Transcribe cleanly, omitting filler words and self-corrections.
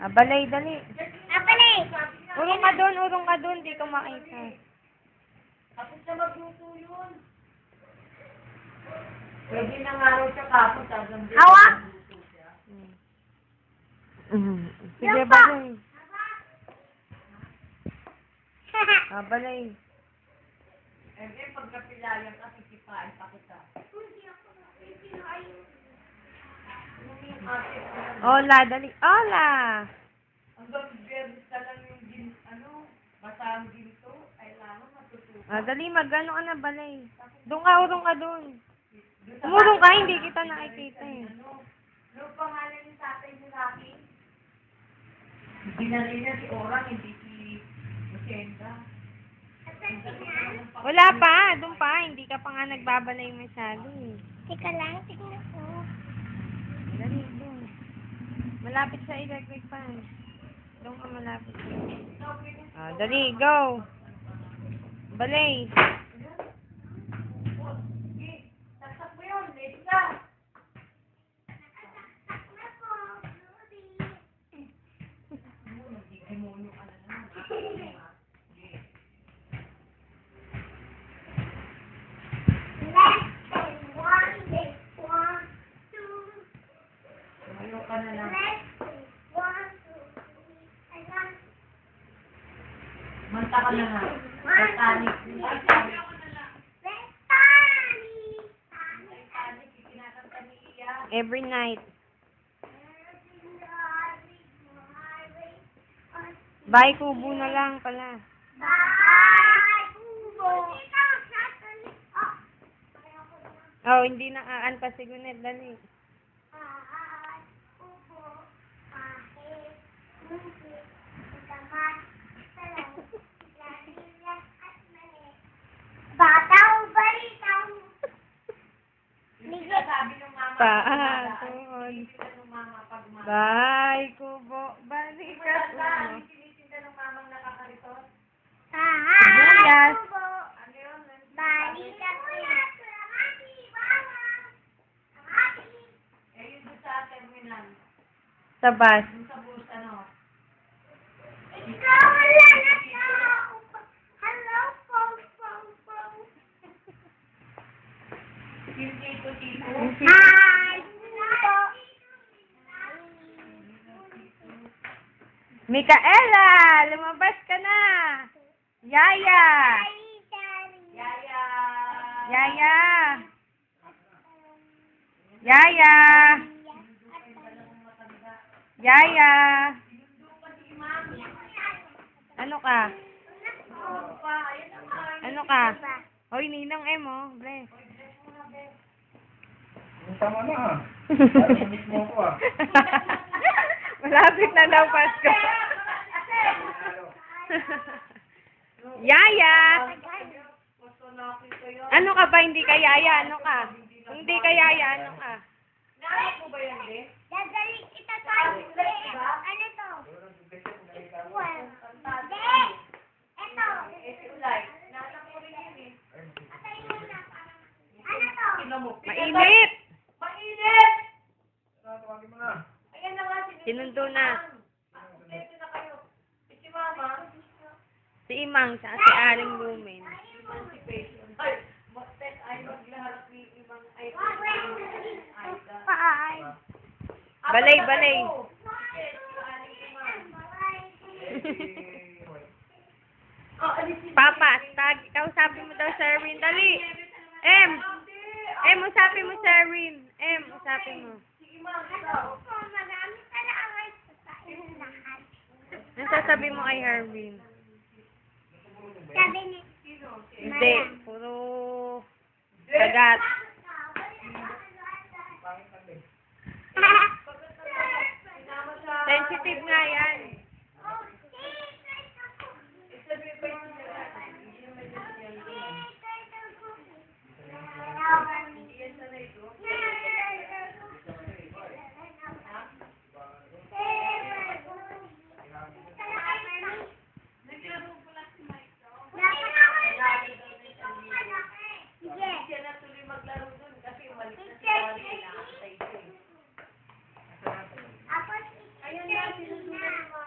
Ah, balay, dali. Apalay! Urong ka dun, di ka makita. Tapos na magluto yun. Pwede na nga raw siya kapos. Awa! Sige, balay. Ah, balay. Eh, pag napilayan ka, sisipain pa kita. Hola, dali. Hola! Hanggang biyernes ka lang yung basang ginto. Kailangan matutuwa. Ah, dali, magano ka na, balay. Doon ka, urong ka dun. Umurong ka, hindi kita nakikita eh. Ano pangalan ni tatay ni Rocky? Binali na si Orang, hindi si Lucenda. Wala pa, doon pa. Hindi ka pa nga nagbabalay masyado eh. Teka lang, tignan ko. Dali, doon. Malapit sa electric fan. Doon ka malapit. Ah, dali, go! Balay! Taksak mo yun, ready ka. Ayaw ka na lang. Manta ka na nga. Titanic. Titanic, ikinakanta ni Iya. Every night. Bye, kubo na lang pala. Oh, hindi na aan pa si Gunet. Dali. Bataw, balitaw. Sabi ng mama. Paahon. ng mama pag umaga. Bye, kubo. Balikat mo. Sinisinda ng mamang nakakaritot. Sibuyas. Ano yun? Balikat mo. Eh, yun doon sa terminal. Sa bus. Doon sa bus, ano? Ikaw, wala na siya. Hello, pong. Yung tito-tito. Hi. Micaela, lumabas ka na. Yaya. Yaya. Yaya. Yaya. Yaya. Ano ka? Ano ka? Hoy, Ninong M, oh. Bless. Tama na ah. Narinig mo ko ah. Malapit na daw Pasko. Yaya! Ano ka ba? Hindi ka yaya? Ano ka? Hindi ka yaya? Ano ka? Nakakit mo ba yan, De? Dadali kita tayo. Ano to? Well, de. Ito. Eh, si Ulay. Nasa ko rin yun eh. Ano to? Kinamok. Mainit! Mainit! Tawagin mo na. Ayan na nga, Sinundo na. Dito na kayo. Eh, si Mama. Si Imang sa si Aling Lumen. Emancipation. Ay, Mostet ay maglaharap ni ibang ay. Bye. Balay, balay. Papa, kausapin mo daw si Erwin. Dali! Usapin mo si Erwin. Usapin mo. Marami ka na ang lahat. Ano sasabi mo kay Erwin? Sabi ni Hindi, puro kagat. Sensitive nga yan. Ayun na sila. Kanina.